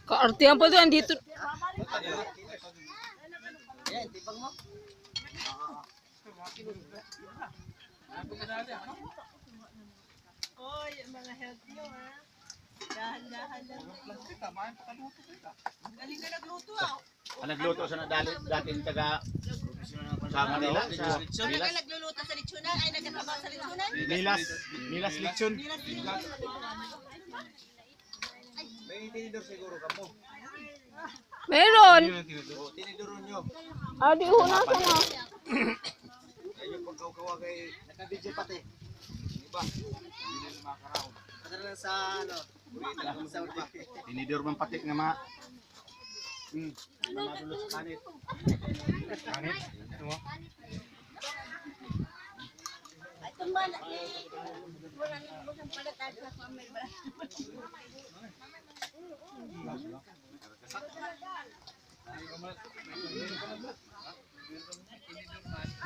Kaartihan pa doon dito. Oy, mga health nyo ha. Dahan-dahan lang. Galing ka nagluto ah. Nagluto sa dating taga sa Manila. Ano ka nagluluto sa litsunan? Ay, nagkatrabaho sa litsunan? Milas Lechon. May tinidor siguro ka mo. Meron. Tinidoron nyo. Adi ho na sa na. Yan yung pagkaukawa kay naka-DJ pati. Diba? Hindi na makakaraon. Padala na sa ano? Sa urba. Tinidor man patik nga mga mga dulo sa kanit. Kanit? Ito mo? Ay, tumba na. Wala na ko sa palatag sa family ba?